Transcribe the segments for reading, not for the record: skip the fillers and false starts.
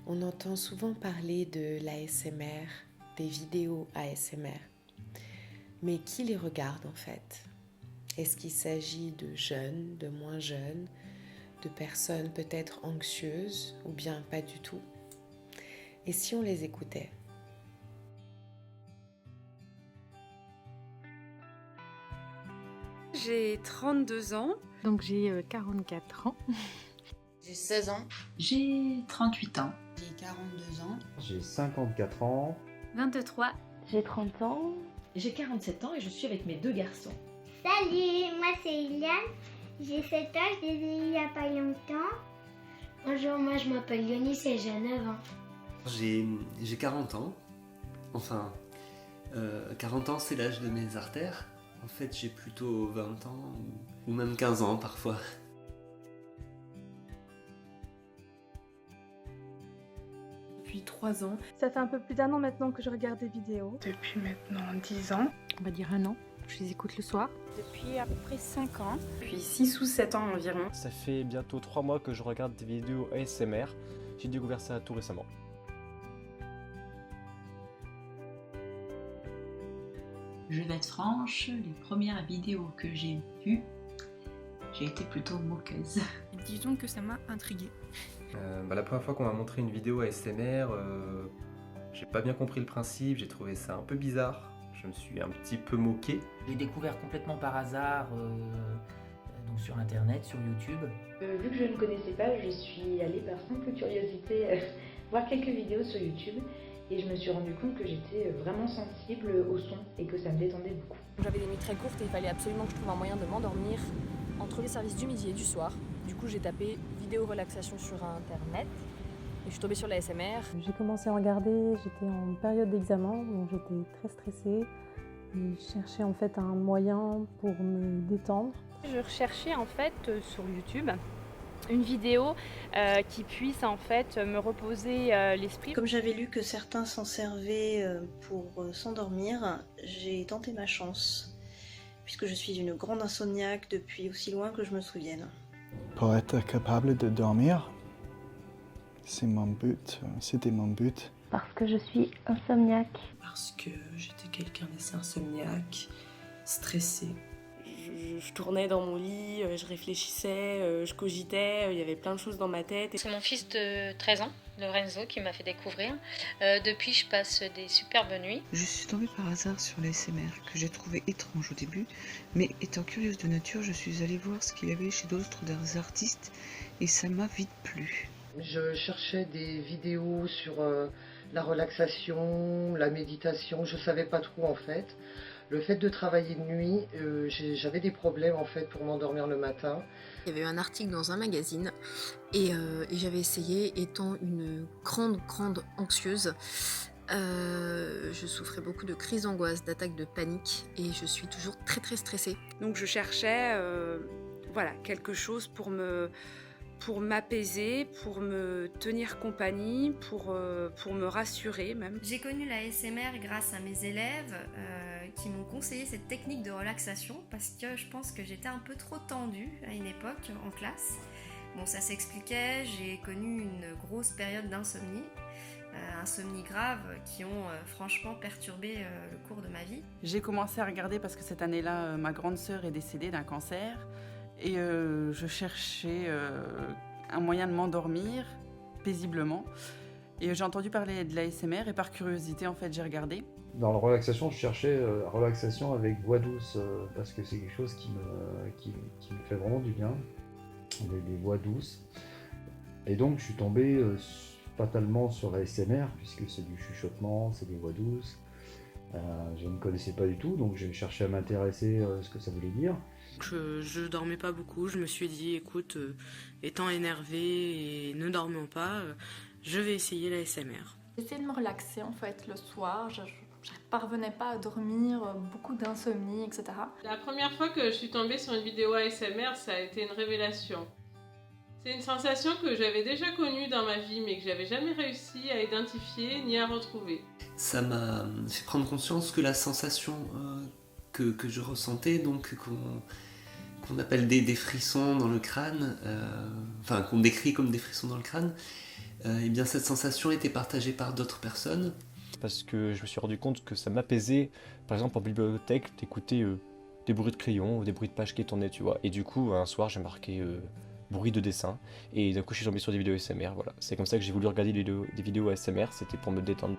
On entend souvent parler de l'ASMR, des vidéos ASMR. Mais qui les regarde en fait? Est-ce qu'il s'agit de jeunes, de moins jeunes, de personnes peut-être anxieuses ou bien pas du tout? Et si on les écoutait? J'ai 32 ans. Donc j'ai 44 ans. J'ai 16 ans. J'ai 38 ans. J'ai 42 ans. J'ai 54 ans. 23. J'ai 30 ans. J'ai 47 ans et je suis avec mes 2 garçons. Salut, moi c'est Iliane. J'ai 7 ans, je l'ai vu il n'y a pas longtemps. Bonjour, moi je m'appelle Yonis et j'ai 9 ans. J'ai 40 ans. Enfin, 40 ans c'est l'âge de mes artères. En fait, j'ai plutôt 20 ans ou même 15 ans parfois. Depuis 3 ans. Ça fait un peu plus d'1 an maintenant que je regarde des vidéos. Depuis maintenant 10 ans. On va dire 1 an. Je les écoute le soir. Depuis à peu près 5 ans. Depuis 6 ou 7 ans environ. Ça fait bientôt 3 mois que je regarde des vidéos ASMR. J'ai découvert ça tout récemment. Je vais être franche, les premières vidéos que j'ai vues, j'ai été plutôt moqueuse. Disons que ça m'a intriguée. La première fois qu'on m'a montré une vidéo ASMR, j'ai pas bien compris le principe, j'ai trouvé ça un peu bizarre. Je me suis un petit peu moqué. J'ai découvert complètement par hasard donc sur internet, sur YouTube. Vu que je ne connaissais pas, je suis allée par simple curiosité voir quelques vidéos sur YouTube. Et je me suis rendu compte que j'étais vraiment sensible au son et que ça me détendait beaucoup. J'avais des nuits très courtes et il fallait absolument que je trouve un moyen de m'endormir entre les services du midi et du soir. Du coup, j'ai tapé vidéo relaxation sur internet et je suis tombée sur la ASMR. J'ai commencé à regarder, j'étais en période d'examen, donc j'étais très stressée. Et je cherchais en fait un moyen pour me détendre. Je recherchais en fait sur YouTube une vidéo qui puisse en fait me reposer l'esprit. Comme j'avais lu que certains s'en servaient pour s'endormir, j'ai tenté ma chance, puisque je suis une grande insomniaque depuis aussi loin que je me souvienne. Pour être capable de dormir, c'est mon but, c'était mon but. Parce que je suis insomniaque. Parce que j'étais quelqu'un d'assez insomniaque, stressé. Je tournais dans mon lit, je réfléchissais, je cogitais, il y avait plein de choses dans ma tête. C'est mon fils de 13 ans, Lorenzo, qui m'a fait découvrir. Depuis, je passe des superbes nuits. Je suis tombée par hasard sur l'ASMR, que j'ai trouvé étrange au début, mais étant curieuse de nature, je suis allée voir ce qu'il y avait chez d'autres artistes, et ça m'a vite plu. Je cherchais des vidéos sur la relaxation, la méditation, je savais pas trop en fait. Le fait de travailler de nuit, j'avais des problèmes en fait pour m'endormir le matin. Il y avait eu un article dans un magazine et j'avais essayé, étant une grande anxieuse. Je souffrais beaucoup de crises d'angoisse, d'attaques de panique et je suis toujours très stressée. Donc je cherchais quelque chose pour m'apaiser, pour me tenir compagnie, pour me rassurer même. J'ai connu la ASMR grâce à mes élèves qui m'ont conseillé cette technique de relaxation parce que je pense que j'étais un peu trop tendue à une époque en classe. Bon, ça s'expliquait, j'ai connu une grosse période d'insomnie, insomnie grave qui ont franchement perturbé le cours de ma vie. J'ai commencé à regarder parce que cette année-là, ma grande sœur est décédée d'un cancer. Et je cherchais un moyen de m'endormir paisiblement. Et j'ai entendu parler de l'ASMR et par curiosité, en fait, j'ai regardé. Dans la relaxation, je cherchais la relaxation avec voix douce parce que c'est quelque chose qui me fait vraiment du bien, des voix douces. Et donc, je suis tombé fatalement sur l'ASMR puisque c'est du chuchotement, c'est des voix douces. Je ne connaissais pas du tout, donc j'ai cherché à m'intéresser à ce que ça voulait dire. Je dormais pas beaucoup, je me suis dit, écoute, étant énervée et ne dormant pas, je vais essayer l'ASMR. J'essayais de me relaxer en fait le soir, je parvenais pas à dormir, beaucoup d'insomnie, etc. La première fois que je suis tombée sur une vidéo ASMR, ça a été une révélation. C'est une sensation que j'avais déjà connue dans ma vie, mais que j'avais jamais réussi à identifier ni à retrouver. Ça m'a fait prendre conscience que la sensation que je ressentais, donc qu'on appelle des frissons dans le crâne, qu'on décrit comme des frissons dans le crâne, eh bien cette sensation était partagée par d'autres personnes. Parce que je me suis rendu compte que ça m'apaisait, par exemple en bibliothèque, d'écouter des bruits de crayons ou des bruits de pages qui tournaient, tu vois. Et du coup, un soir, j'ai marqué bruit de dessin, et d'un coup, je suis tombé sur des vidéos ASMR, voilà. C'est comme ça que j'ai voulu regarder des vidéos ASMR, c'était pour me détendre.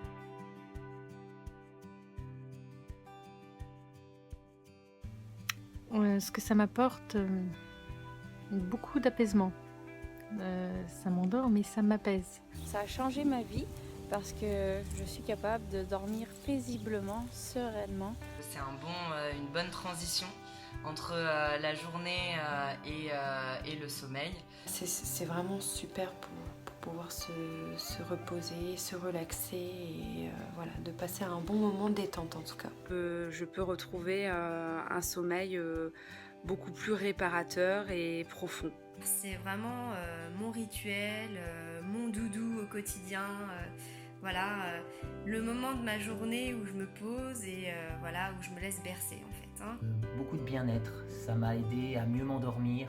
Ce que ça m'apporte, beaucoup d'apaisement. Ça m'endort, mais ça m'apaise. Ça a changé ma vie parce que je suis capable de dormir paisiblement, sereinement. C'est une bonne transition entre la journée et le sommeil. C'est vraiment super pour pouvoir se reposer, se relaxer et voilà, de passer un bon moment de détente en tout cas. Je peux retrouver un sommeil beaucoup plus réparateur et profond. C'est vraiment mon rituel, mon doudou au quotidien. Le moment de ma journée où je me pose et où je me laisse bercer en fait. Beaucoup de bien-être, ça m'a aidé à mieux m'endormir,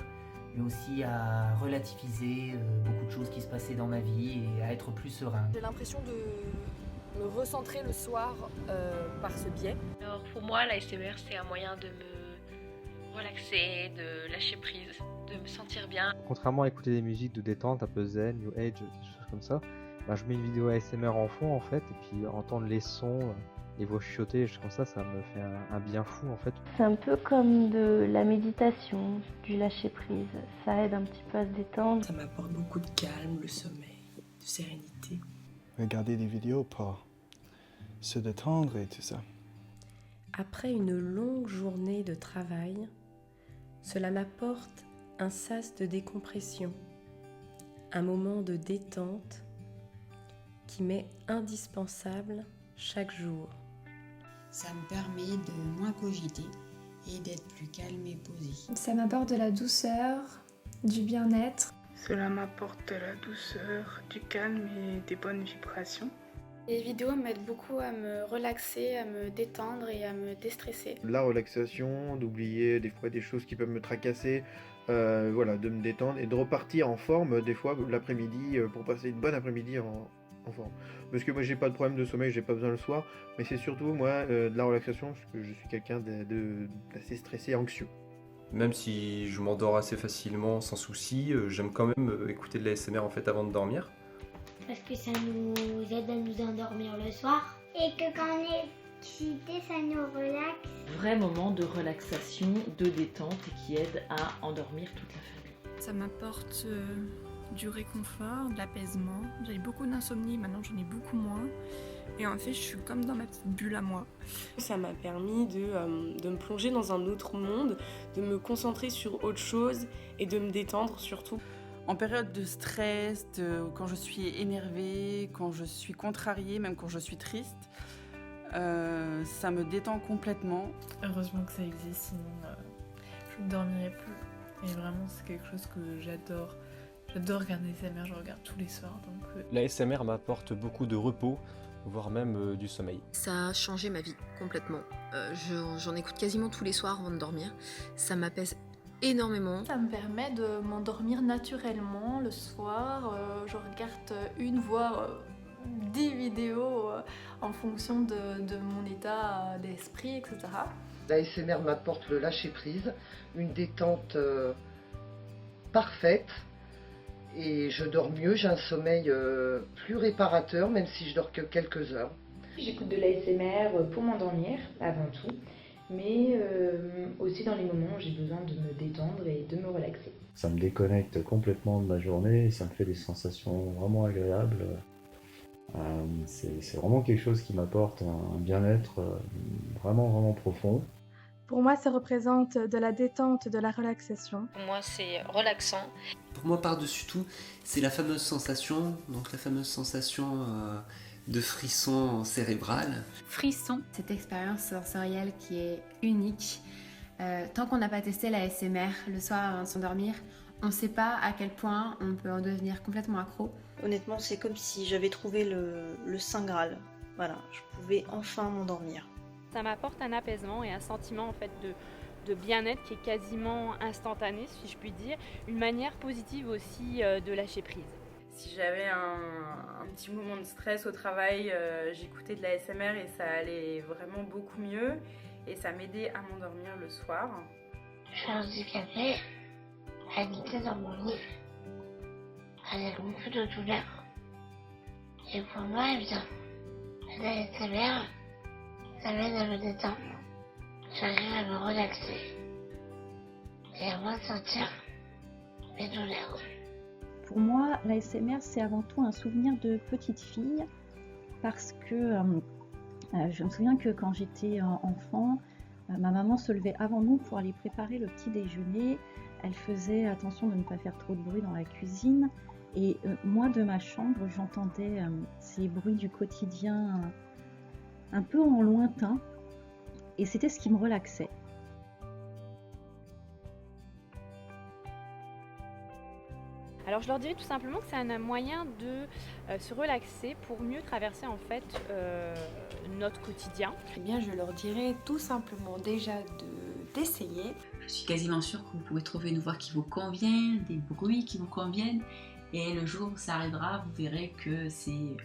mais aussi à relativiser beaucoup de choses qui se passaient dans ma vie et à être plus serein. J'ai l'impression de me recentrer le soir par ce biais. Alors pour moi, l'ASMR c'est un moyen de me relaxer, de lâcher prise, de me sentir bien. Contrairement à écouter des musiques de détente un peu zen, new age, des choses comme ça, je mets une vidéo ASMR en fond en fait, et puis entendre les sons, les voix chuchotées, comme ça me fait un bien fou en fait. C'est un peu comme de la méditation, du lâcher prise. Ça aide un petit peu à se détendre. Ça m'apporte beaucoup de calme, le sommeil, de sérénité. Regarder des vidéos pour se détendre et tout ça. Après une longue journée de travail, cela m'apporte un sas de décompression, un moment de détente qui m'est indispensable chaque jour. Ça me permet de moins cogiter et d'être plus calme et posé. Ça m'apporte de la douceur, du bien-être. Cela m'apporte de la douceur, du calme et des bonnes vibrations. Les vidéos m'aident beaucoup à me relaxer, à me détendre et à me déstresser. La relaxation, d'oublier des fois des choses qui peuvent me tracasser, de me détendre et de repartir en forme des fois l'après-midi pour passer une bonne après-midi en forme. Parce que moi j'ai pas de problème de sommeil, j'ai pas besoin le soir, mais c'est surtout moi de la relaxation parce que je suis quelqu'un d'assez stressé et anxieux. Même si je m'endors assez facilement sans souci, j'aime quand même écouter de l'ASMR en fait avant de dormir. Parce que ça nous aide à nous endormir le soir. Et que quand on est excité, ça nous relaxe. Vrai moment de relaxation, de détente et qui aide à endormir toute la famille. Ça m'apporte du réconfort, de l'apaisement. J'avais beaucoup d'insomnie, maintenant j'en ai beaucoup moins. Et en fait, je suis comme dans ma petite bulle à moi. Ça m'a permis de me plonger dans un autre monde, de me concentrer sur autre chose et de me détendre surtout. En période de stress, quand je suis énervée, quand je suis contrariée, même quand je suis triste, ça me détend complètement. Heureusement que ça existe, sinon je ne dormirais plus. Et vraiment, c'est quelque chose que j'adore. J'adore regarder les ASMR, je regarde tous les soirs. L'ASMR m'apporte beaucoup de repos, voire même du sommeil. Ça a changé ma vie complètement. J'en écoute quasiment tous les soirs avant de dormir. Ça m'apaise énormément. Ça me permet de m'endormir naturellement le soir. Je regarde une voire 10 vidéos en fonction de mon état d'esprit, etc. L'ASMR m'apporte le lâcher-prise, une détente parfaite et je dors mieux, j'ai un sommeil plus réparateur même si je dors que quelques heures. J'écoute de l'ASMR pour m'endormir avant tout, mais aussi dans les moments où j'ai besoin de me détendre et de me relaxer. Ça me déconnecte complètement de ma journée et ça me fait des sensations vraiment agréables. C'est vraiment quelque chose qui m'apporte un bien-être vraiment profond. Pour moi, ça représente de la détente, de la relaxation. Pour moi, c'est relaxant. Pour moi, par-dessus tout, c'est la fameuse sensation, de frisson cérébral. Frisson, cette expérience sensorielle qui est unique. Tant qu'on n'a pas testé la ASMR le soir avant de s'endormir, on ne sait pas à quel point on peut en devenir complètement accro. Honnêtement, c'est comme si j'avais trouvé le Saint Graal. Voilà, je pouvais enfin m'endormir. Ça m'apporte un apaisement et un sentiment en fait de bien-être qui est quasiment instantané, si je puis dire. Une manière positive aussi de lâcher prise. Si j'avais un petit moment de stress au travail, j'écoutais de la ASMR et ça allait vraiment beaucoup mieux. Et ça m'aidait à m'endormir le soir. Je suis handicapée, habitée dans mon lit, avec beaucoup de douleurs. Et pour moi, eh bien, la ASMR, ça m'aide à me détendre. J'arrive à me relaxer et à moins sentir mes douleurs. Pour moi, l'ASMR, c'est avant tout un souvenir de petite fille parce que je me souviens que quand j'étais enfant, ma maman se levait avant nous pour aller préparer le petit déjeuner. Elle faisait attention de ne pas faire trop de bruit dans la cuisine. Et moi, de ma chambre, j'entendais ces bruits du quotidien un peu en lointain. Et c'était ce qui me relaxait. Alors je leur dirais tout simplement que c'est un moyen de se relaxer pour mieux traverser en fait notre quotidien. Eh bien je leur dirais tout simplement déjà d'essayer. Je suis quasiment sûre que vous pouvez trouver une voix qui vous convient, des bruits qui vous conviennent, et le jour où ça arrivera, vous verrez que c'est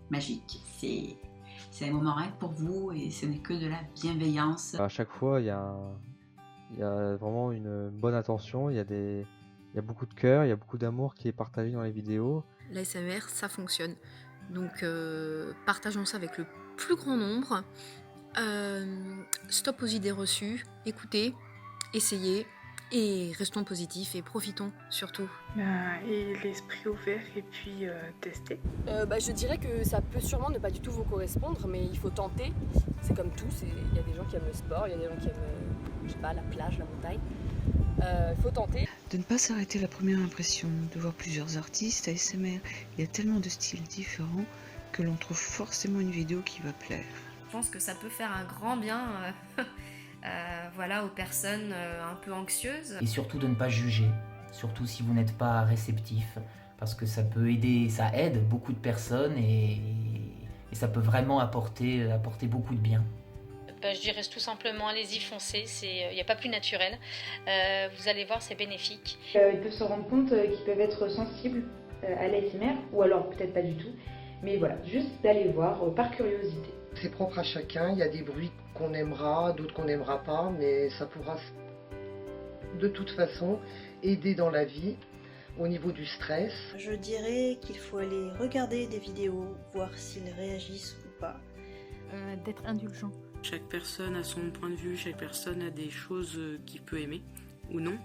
magique, c'est un moment rien que pour vous et ce n'est que de la bienveillance. À chaque fois, il y a vraiment une bonne attention, il y a beaucoup de cœur, il y a beaucoup d'amour qui est partagé dans les vidéos. L'ASMR, ça fonctionne. Donc partageons ça avec le plus grand nombre. Stop aux idées reçues, écoutez, essayez et restons positifs et profitons surtout. Et l'esprit ouvert et puis tester. Je dirais que ça peut sûrement ne pas du tout vous correspondre, mais il faut tenter. C'est comme tout, il y a des gens qui aiment le sport, il y a des gens qui aiment la plage, la montagne. Il faut tenter. De ne pas s'arrêter à la première impression, de voir plusieurs artistes ASMR. Il y a tellement de styles différents que l'on trouve forcément une vidéo qui va plaire. Je pense que ça peut faire un grand bien aux personnes un peu anxieuses. Et surtout de ne pas juger, surtout si vous n'êtes pas réceptif, parce que ça peut aider, ça aide beaucoup de personnes et ça peut vraiment apporter beaucoup de bien. Je dirais tout simplement, allez-y, foncez, il n'y a pas plus naturel. Vous allez voir, c'est bénéfique. Ils peuvent se rendre compte qu'ils peuvent être sensibles à l'ASMR, ou alors peut-être pas du tout. Mais voilà, juste d'aller voir par curiosité. C'est propre à chacun, il y a des bruits qu'on aimera, d'autres qu'on n'aimera pas, mais ça pourra de toute façon aider dans la vie. Au niveau du stress, je dirais qu'il faut aller regarder des vidéos, voir s'ils réagissent ou pas. D'être indulgent. Chaque personne a son point de vue, chaque personne a des choses qu'il peut aimer ou non.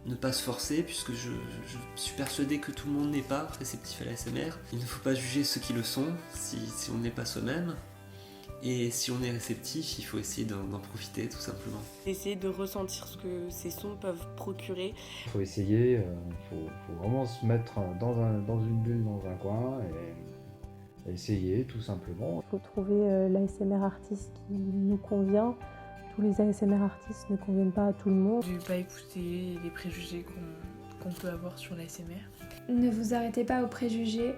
Ne pas se forcer, puisque je suis persuadé que tout le monde n'est pas réceptif à l'ASMR. Il ne faut pas juger ceux qui le sont, si on n'est pas soi-même. Et si on est réceptif, il faut essayer d'en profiter, tout simplement. Essayer de ressentir ce que ces sons peuvent procurer. Il faut essayer, faut vraiment se mettre dans une bulle, dans un coin, et essayer, tout simplement. Il faut trouver l'ASMR artiste qui nous convient. Tous les ASMR artistes ne conviennent pas à tout le monde. Ne pas écouter les préjugés qu'on peut avoir sur l'ASMR. Ne vous arrêtez pas aux préjugés,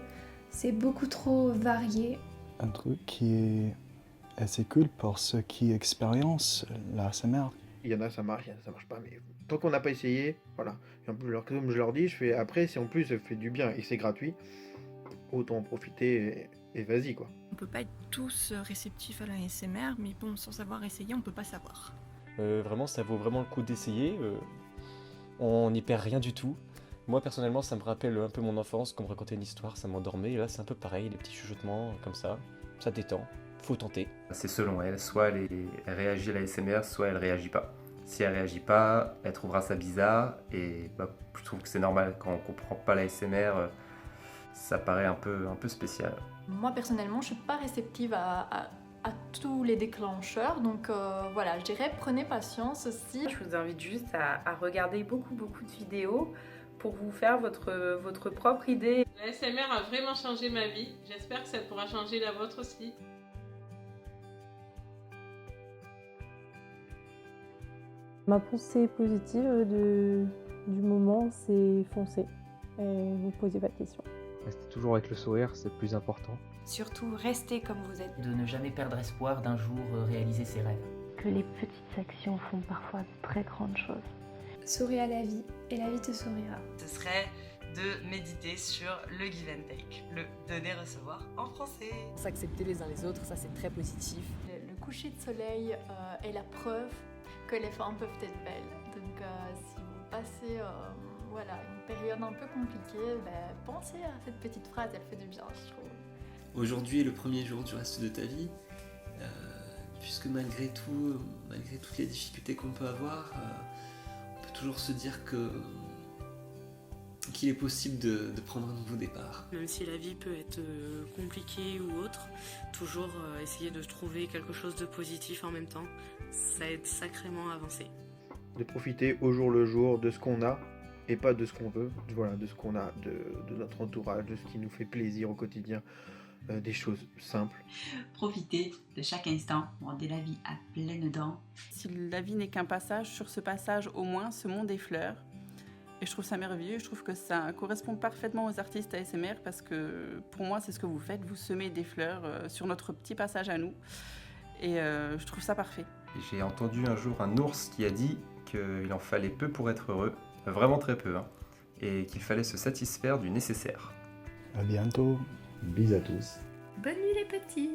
c'est beaucoup trop varié. Un truc qui est assez cool pour ceux qui expérimentent l'ASMR. Il y en a ça marche, il y en a ça marche pas, mais tant qu'on n'a pas essayé, voilà. Et en plus, comme je leur dis, après si en plus ça fait du bien et c'est gratuit, autant en profiter et vas-y quoi. On peut pas être tous réceptifs à la ASMR, mais bon, sans savoir essayer, on peut pas savoir. Vraiment, ça vaut vraiment le coup d'essayer. On n'y perd rien du tout. Moi, personnellement, ça me rappelle un peu mon enfance, quand on me racontait une histoire, ça m'endormait. Et là, c'est un peu pareil, des petits chuchotements comme ça détend. Faut tenter. C'est selon elle, soit elle réagit à la ASMR, soit elle réagit pas. Si elle réagit pas, elle trouvera ça bizarre, et je trouve que c'est normal, quand on comprend pas la ASMR, ça paraît un peu spécial. Moi personnellement, je suis pas réceptive à tous les déclencheurs, donc voilà, je dirais prenez patience aussi. Je vous invite juste à regarder beaucoup de vidéos pour vous faire votre propre idée. La ASMR a vraiment changé ma vie, j'espère que ça pourra changer la vôtre aussi. Ma pensée positive du moment, c'est foncer et vous posez pas de questions. Restez toujours avec le sourire, c'est le plus important. Surtout, restez comme vous êtes. De ne jamais perdre espoir d'un jour réaliser ses rêves. Que les petites actions font parfois de très grandes choses. Souris à la vie et la vie te sourira. Ce serait de méditer sur le give and take, le donner-recevoir en français. S'accepter les uns les autres, ça c'est très positif. Le coucher de soleil est la preuve que les femmes peuvent être belles. Donc si vous passez une période un peu compliquée, pensez à cette petite phrase, elle fait du bien, je trouve. Aujourd'hui est le premier jour du reste de ta vie, puisque malgré tout, malgré toutes les difficultés qu'on peut avoir, on peut toujours se dire qu'il est possible de prendre un nouveau départ. Même si la vie peut être compliquée ou autre, toujours essayer de trouver quelque chose de positif en même temps, ça aide sacrément à avancer. De profiter au jour le jour de ce qu'on a et pas de ce qu'on veut, voilà, de ce qu'on a, de notre entourage, de ce qui nous fait plaisir au quotidien, des choses simples. Profiter de chaque instant, garder la vie à pleines dents. Si la vie n'est qu'un passage, sur ce passage au moins semons des fleurs. Et je trouve ça merveilleux, je trouve que ça correspond parfaitement aux artistes ASMR parce que pour moi c'est ce que vous faites, vous semez des fleurs sur notre petit passage à nous et je trouve ça parfait. J'ai entendu un jour un ours qui a dit qu'il en fallait peu pour être heureux, vraiment très peu, hein, et qu'il fallait se satisfaire du nécessaire. À bientôt. Bis à tous. Bonne nuit les petits.